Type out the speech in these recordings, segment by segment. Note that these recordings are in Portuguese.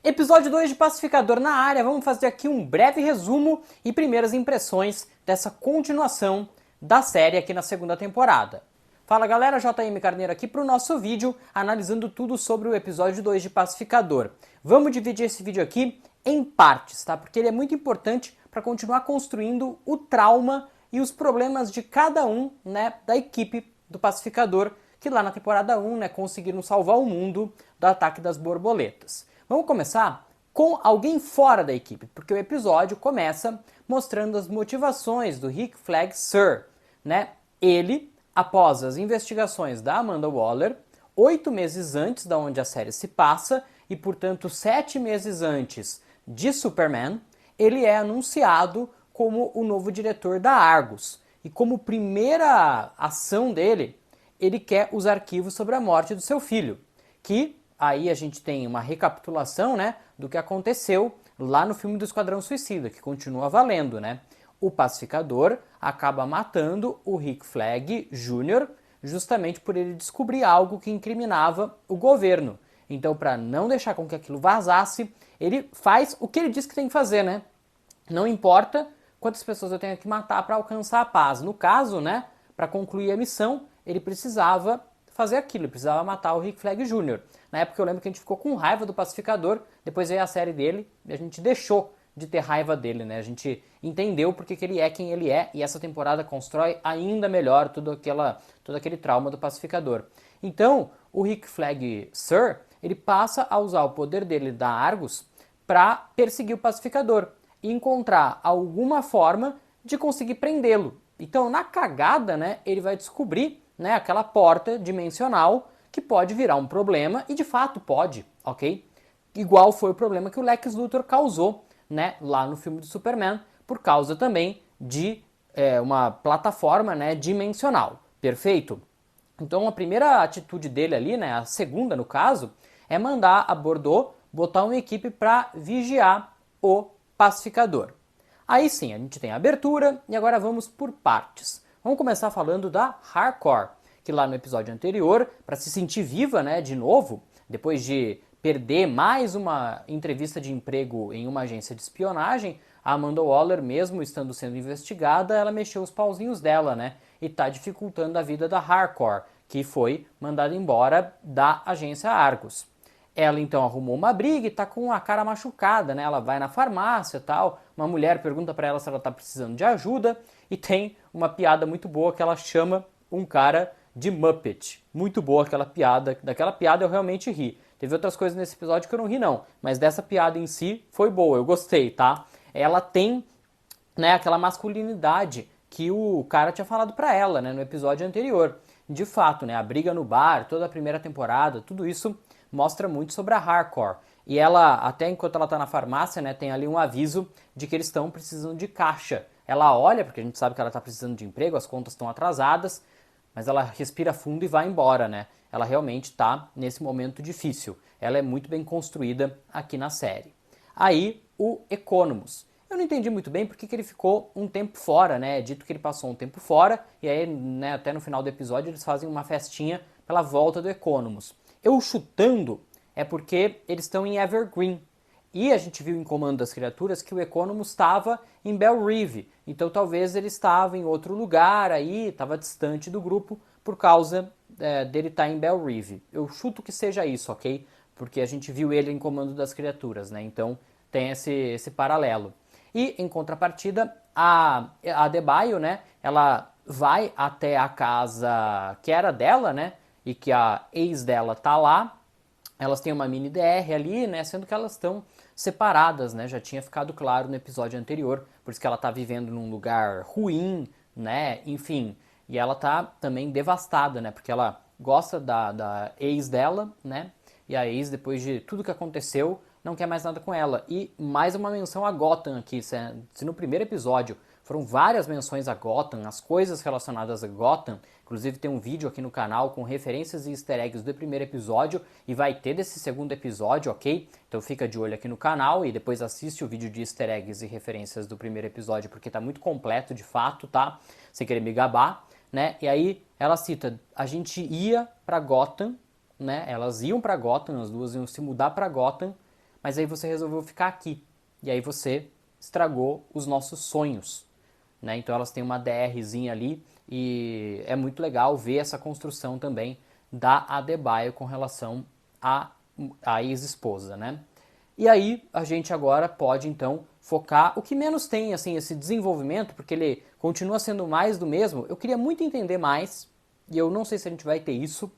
Episódio 2 de Pacificador na área, vamos fazer aqui um breve resumo e primeiras impressões dessa continuação da série aqui na segunda temporada. Fala galera, JM Carneiro aqui para o nosso vídeo, analisando tudo sobre o episódio 2 de Pacificador. Vamos dividir esse vídeo aqui em partes, tá? Porque ele é muito importante para continuar construindo o trauma e os problemas de cada um, né, da equipe do Pacificador, que lá na temporada 1, né, conseguiram salvar o mundo do ataque das borboletas. Vamos começar com alguém fora da equipe, porque o episódio começa mostrando as motivações do Rick Flag Sir, né? Ele, após as investigações da Amanda Waller, 8 meses antes da onde a série se passa e, portanto, 7 meses antes de Superman, ele é anunciado como o novo diretor da Argus. E como primeira ação dele, ele quer os arquivos sobre a morte do seu filho, que aí a gente tem uma recapitulação, né, do que aconteceu lá no filme do Esquadrão Suicida, que continua valendo, né? O pacificador acaba matando o Rick Flag Jr. justamente por ele descobrir algo que incriminava o governo. Então, para não deixar com que aquilo vazasse, ele faz o que ele diz que tem que fazer, né? Não importa quantas pessoas eu tenho que matar para alcançar a paz. No caso, né, para concluir a missão, ele precisava fazer aquilo, ele precisava matar o Rick Flag Jr. Na época eu lembro que a gente ficou com raiva do Pacificador, depois veio a série dele e a gente deixou de ter raiva dele, né? A gente entendeu porque que ele é quem ele é e essa temporada constrói ainda melhor todo aquele trauma do Pacificador. Então, o Rick Flag Sir, ele passa a usar o poder dele da Argus para perseguir o Pacificador e encontrar alguma forma de conseguir prendê-lo. Então, na cagada, né, ele vai descobrir, né, aquela porta dimensional que pode virar um problema, e de fato pode, ok? Igual foi o problema que o Lex Luthor causou, né, lá no filme do Superman, por causa também de uma plataforma, né, dimensional. Perfeito? Então a primeira atitude dele ali, né, a segunda no caso, é mandar a Bordeaux botar uma equipe para vigiar o pacificador. Aí sim, a gente tem a abertura e agora vamos por partes. Vamos começar falando da Hardcore, que lá no episódio anterior, para se sentir viva, né, de novo, depois de perder mais uma entrevista de emprego em uma agência de espionagem, a Amanda Waller, mesmo estando sendo investigada, ela mexeu os pauzinhos dela, né, e está dificultando a vida da Hardcore, que foi mandada embora da agência Argus. Ela então arrumou uma briga e tá com a cara machucada, né? Ela vai na farmácia e tal, uma mulher pergunta para ela se ela tá precisando de ajuda e tem uma piada muito boa que ela chama um cara de Muppet. Muito boa aquela piada, daquela piada eu realmente ri. Teve outras coisas nesse episódio que eu não ri não, mas dessa piada em si foi boa, eu gostei, tá? Ela tem, né, aquela masculinidade que o cara tinha falado pra ela, né, no episódio anterior. De fato, né, a briga no bar, toda a primeira temporada, tudo isso mostra muito sobre a Hardcore. E ela, até enquanto ela tá na farmácia, né, tem ali um aviso de que eles estão precisando de caixa. Ela olha, porque a gente sabe que ela tá precisando de emprego, as contas estão atrasadas, mas ela respira fundo e vai embora, né? Ela realmente tá nesse momento difícil. Ela é muito bem construída aqui na série. Aí, o Economus. Eu não entendi muito bem porque que ele ficou um tempo fora, né? É dito que ele passou um tempo fora, e aí, né, até no final do episódio, eles fazem uma festinha pela volta do Economus. Eu chutando é porque eles estão em Evergreen. E a gente viu em Comando das Criaturas que o Economus estava em Belle Reve. Então talvez ele estava em outro lugar aí, estava distante do grupo por causa dele estar em Belle Reve. Eu chuto que seja isso, ok? Porque a gente viu ele em Comando das Criaturas, né? Então tem esse paralelo. E em contrapartida, a Adebayo, né? Ela vai até a casa que era dela, né? E que a ex dela tá lá. Elas têm uma mini DR ali, né? Sendo que elas estão separadas, né? Já tinha ficado claro no episódio anterior, por isso que ela tá vivendo num lugar ruim, né? Enfim, e ela tá também devastada, né? Porque ela gosta da ex dela, né? E a ex, depois de tudo que aconteceu, não quer mais nada com ela. E mais uma menção a Gotham aqui. Se no primeiro episódio foram várias menções a Gotham, as coisas relacionadas a Gotham. Inclusive tem um vídeo aqui no canal com referências e easter eggs do primeiro episódio e vai ter desse segundo episódio, ok? Então fica de olho aqui no canal e depois assiste o vídeo de easter eggs e referências do primeiro episódio porque tá muito completo de fato, tá? Sem querer me gabar, né? E aí ela cita, a gente ia pra Gotham, né? Elas iam pra Gotham, as duas iam se mudar pra Gotham, mas aí você resolveu ficar aqui. E aí você estragou os nossos sonhos, né? Então elas têm uma DRzinha ali e é muito legal ver essa construção também da Adebayo com relação à ex-esposa, né? E aí a gente agora pode então focar o que menos tem assim esse desenvolvimento, porque ele continua sendo mais do mesmo. Eu queria muito entender mais, e eu não sei se a gente vai ter isso,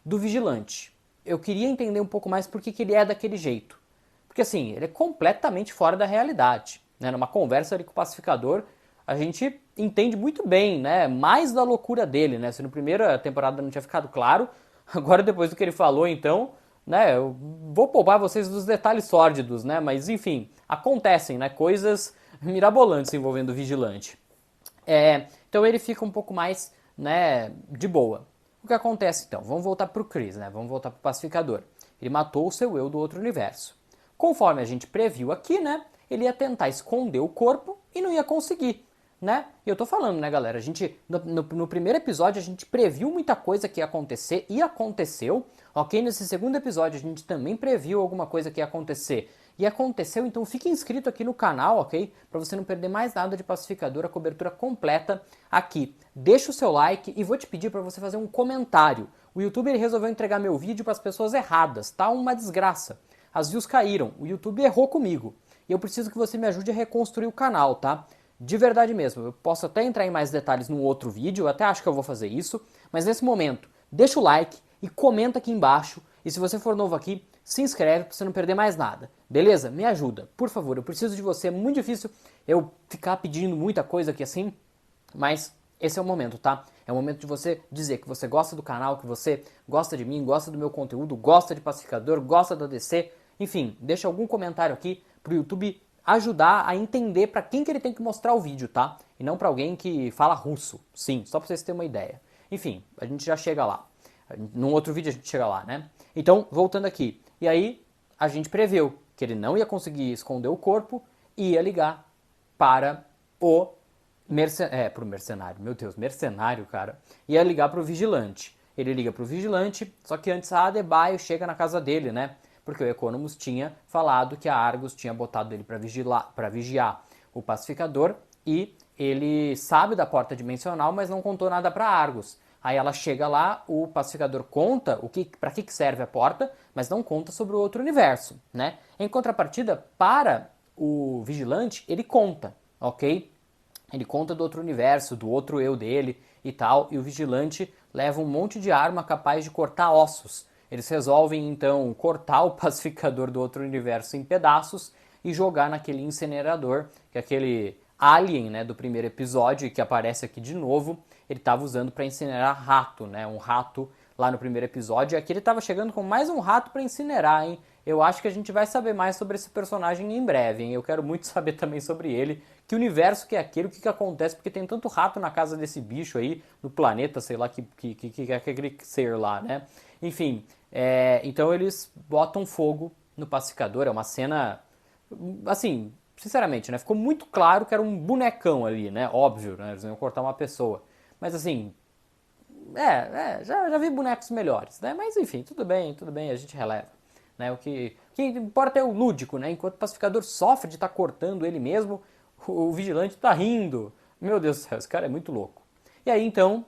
do vigilante. Eu queria entender um pouco mais por que ele é daquele jeito. Porque assim, ele é completamente fora da realidade, né? Numa conversa ali com o pacificador, a gente entende muito bem, né? Mais da loucura dele, né? Se na primeira temporada não tinha ficado claro, agora depois do que ele falou, então, né? Eu vou poupar vocês dos detalhes sórdidos, né? Mas enfim, acontecem, né? Coisas mirabolantes envolvendo o vigilante. Então ele fica um pouco mais, né, de boa. O que acontece então? Vamos voltar pro Chris, né? Vamos voltar pro pacificador. Ele matou o seu eu do outro universo. Conforme a gente previu aqui, né? Ele ia tentar esconder o corpo e não ia conseguir, né? E eu tô falando, né, galera? A gente, no primeiro episódio, a gente previu muita coisa que ia acontecer e aconteceu. Ok? Nesse segundo episódio, a gente também previu alguma coisa que ia acontecer e aconteceu, então fique inscrito aqui no canal, ok? Para você não perder mais nada de Pacificador, a cobertura completa aqui. Deixa o seu like e vou te pedir para você fazer um comentário. O YouTube ele resolveu entregar meu vídeo para as pessoas erradas, tá? Uma desgraça. As views caíram, o YouTube errou comigo. E eu preciso que você me ajude a reconstruir o canal, tá? De verdade mesmo, eu posso até entrar em mais detalhes num outro vídeo, eu até acho que eu vou fazer isso, mas nesse momento, deixa o like e comenta aqui embaixo. E se você for novo aqui, se inscreve para você não perder mais nada. Beleza? Me ajuda, por favor, eu preciso de você. É muito difícil eu ficar pedindo muita coisa aqui assim, mas esse é o momento, tá? É o momento de você dizer que você gosta do canal, que você gosta de mim, gosta do meu conteúdo, gosta de Pacificador, gosta da DC. Enfim, deixa algum comentário aqui pro YouTube ajudar a entender para quem que ele tem que mostrar o vídeo, tá? E não para alguém que fala russo. Sim, só para vocês terem uma ideia. Enfim, a gente já chega lá. Num outro vídeo a gente chega lá, né? Então, voltando aqui. E aí, a gente previu que ele não ia conseguir esconder o corpo e ia ligar para o pro mercenário. Meu Deus, mercenário, cara. Ia ligar pro vigilante. Ele liga pro vigilante, só que antes a Adebayo chega na casa dele, né? Porque o Economus tinha falado que a Argus tinha botado ele para vigiar o pacificador e ele sabe da porta dimensional, mas não contou nada para Argus. Aí ela chega lá, o pacificador conta para que serve a porta, mas não conta sobre o outro universo, né? Em contrapartida, para o vigilante, ele conta, ok? Ele conta do outro universo, do outro eu dele e tal, e o vigilante leva um monte de arma capaz de cortar ossos. Eles resolvem então cortar o pacificador do outro universo em pedaços e jogar naquele incinerador, que é aquele alien, né, do primeiro episódio, que aparece aqui de novo, ele estava usando para incinerar rato, né, um rato lá no primeiro episódio, e aqui ele estava chegando com mais um rato para incinerar, hein? Eu acho que a gente vai saber mais sobre esse personagem em breve, hein? Eu quero muito saber também sobre ele, que universo que é aquele, o que acontece, porque tem tanto rato na casa desse bicho aí, no planeta, sei lá, que é aquele ser lá, né? Enfim, então eles botam fogo no pacificador, é uma cena, assim, sinceramente, né? Ficou muito claro que era um bonecão ali, né? Óbvio, né? Eles iam cortar uma pessoa. Mas assim, já vi bonecos melhores, né? Mas enfim, tudo bem, a gente releva. Né? O que importa é o lúdico, né? Enquanto o pacificador sofre de estar cortando ele mesmo, o vigilante está rindo. Meu Deus do céu, esse cara é muito louco. E aí então,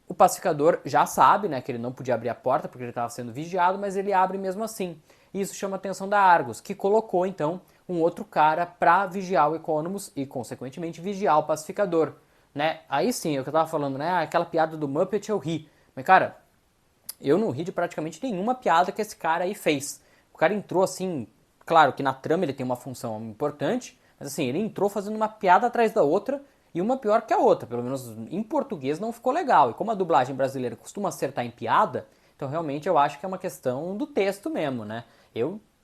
o pacificador já sabe, né, que ele não podia abrir a porta porque ele estava sendo vigiado, mas ele abre mesmo assim. E isso chama a atenção da Argus, que colocou então um outro cara para vigiar o Economus e, consequentemente, vigiar o pacificador. Né? Aí sim, é o que eu tava falando, né? Aquela piada do Muppet eu ri. Mas, cara, eu não ri de praticamente nenhuma piada que esse cara aí fez. O cara entrou assim, claro que na trama ele tem uma função importante, mas assim, ele entrou fazendo uma piada atrás da outra e uma pior que a outra. Pelo menos em português não ficou legal. E como a dublagem brasileira costuma acertar em piada, então realmente eu acho que é uma questão do texto mesmo, né?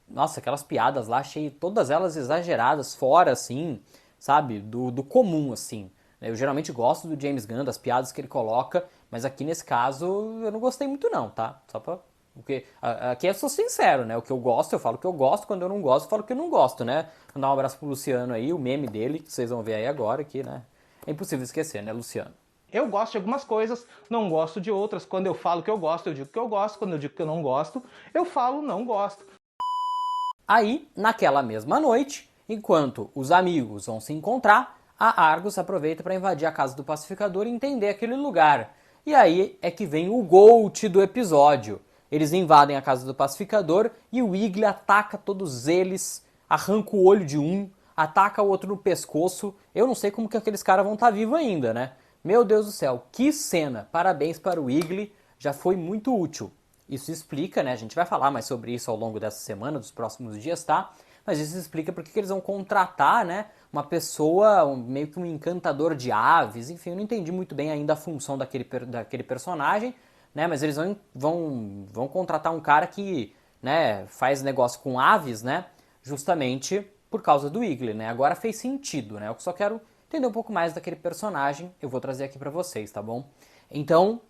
Nossa, aquelas piadas lá, achei todas elas exageradas, fora assim, sabe, do comum assim. Eu geralmente gosto do James Gunn, das piadas que ele coloca, mas aqui nesse caso eu não gostei muito não, tá? Só pra... Porque aqui eu sou sincero, né? O que eu gosto, eu falo que eu gosto. Quando eu não gosto, eu falo que eu não gosto, né? Vou dar um abraço pro Luciano aí, o meme dele, que vocês vão ver aí agora, aqui, né? É impossível esquecer, né, Luciano? Eu gosto de algumas coisas, não gosto de outras. Quando eu falo que eu gosto, eu digo que eu gosto. Quando eu digo que eu não gosto, eu falo não gosto. Aí, naquela mesma noite, enquanto os amigos vão se encontrar, a Argus aproveita para invadir a casa do pacificador e entender aquele lugar. E aí é que vem o GOAT do episódio. Eles invadem a casa do pacificador e o Wiggly ataca todos eles, arranca o olho de um, ataca o outro no pescoço. Eu não sei como que aqueles caras vão estar vivos ainda, né? Meu Deus do céu, que cena! Parabéns para o Wiggly, já foi muito útil. Isso explica, né? A gente vai falar mais sobre isso ao longo dessa semana, dos próximos dias, tá? Mas isso explica porque que eles vão contratar, né? Uma pessoa, meio que um encantador de aves. Enfim, eu não entendi muito bem ainda a função daquele personagem, né? Mas eles vão contratar um cara que, né, faz negócio com aves, né? Justamente por causa do Wiggly, né? Agora fez sentido, né? Eu só quero entender um pouco mais daquele personagem. Eu vou trazer aqui pra vocês, tá bom? Então,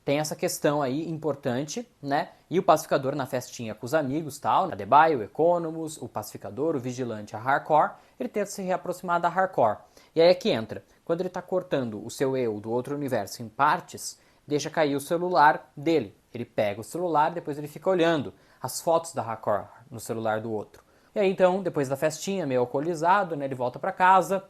tem essa questão aí importante, né? E o pacificador na festinha com os amigos, tal, a Debaio, o Economus, o pacificador, o vigilante, a Hardcore, ele tenta se reaproximar da Hardcore. E aí é que entra. Quando ele tá cortando o seu eu do outro universo em partes, deixa cair o celular dele. Ele pega o celular, depois ele fica olhando as fotos da Hardcore no celular do outro. E aí então, depois da festinha, meio alcoolizado, né, ele volta pra casa,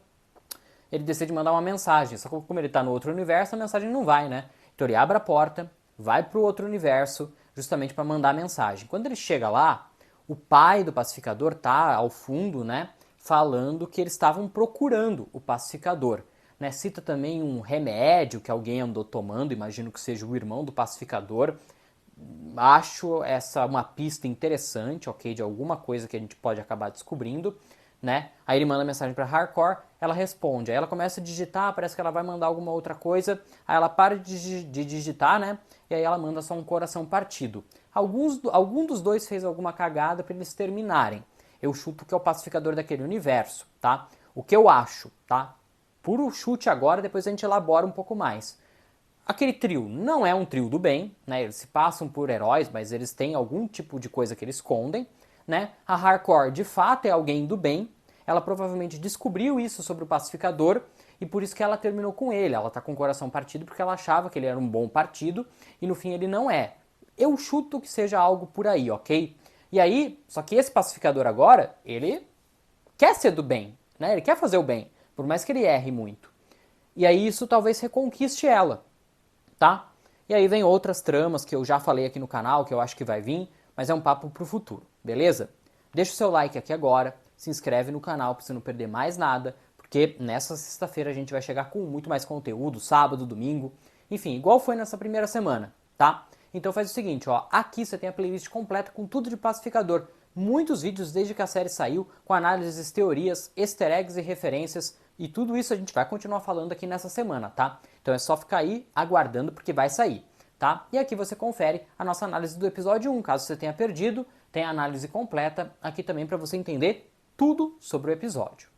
ele decide mandar uma mensagem. Só que como ele tá no outro universo, a mensagem não vai, né? Então ele abre a porta, vai pro outro universo, justamente para mandar a mensagem. Quando ele chega lá, o pai do pacificador tá ao fundo, né, falando que eles estavam procurando o pacificador. Né? Cita também um remédio que alguém andou tomando, imagino que seja o irmão do pacificador. Acho essa uma pista interessante, ok, de alguma coisa que a gente pode acabar descobrindo. Né? Aí ele manda mensagem para Hardcore, ela responde, aí ela começa a digitar, parece que ela vai mandar alguma outra coisa, aí ela para de digitar, né? E aí ela manda só um coração partido. Algum dos dois fez alguma cagada para eles terminarem. Eu chuto que é o pacificador daquele universo, tá? O que eu acho, tá? Puro chute agora, depois a gente elabora um pouco mais. Aquele trio não é um trio do bem, né? Eles se passam por heróis, mas eles têm algum tipo de coisa que eles escondem, né? A Hardcore de fato é alguém do bem. Ela provavelmente descobriu isso sobre o pacificador e por isso que ela terminou com ele. Ela tá com o coração partido porque ela achava que ele era um bom partido e no fim ele não é. Eu chuto que seja algo por aí, ok? E aí, só que esse pacificador agora, ele quer ser do bem, né? Ele quer fazer o bem, por mais que ele erre muito. E aí isso talvez reconquiste ela, tá? E aí vem outras tramas que eu já falei aqui no canal, que eu acho que vai vir, mas é um papo pro futuro, beleza? Deixa o seu like aqui agora, se inscreve no canal para você não perder mais nada, porque nessa sexta-feira a gente vai chegar com muito mais conteúdo, sábado, domingo, enfim, igual foi nessa primeira semana, tá? Então faz o seguinte, ó, aqui você tem a playlist completa com tudo de pacificador, muitos vídeos desde que a série saiu, com análises, teorias, easter eggs e referências, e tudo isso a gente vai continuar falando aqui nessa semana, tá? Então é só ficar aí aguardando porque vai sair, tá? E aqui você confere a nossa análise do episódio 1, caso você tenha perdido, tem a análise completa aqui também para você entender tudo sobre o episódio.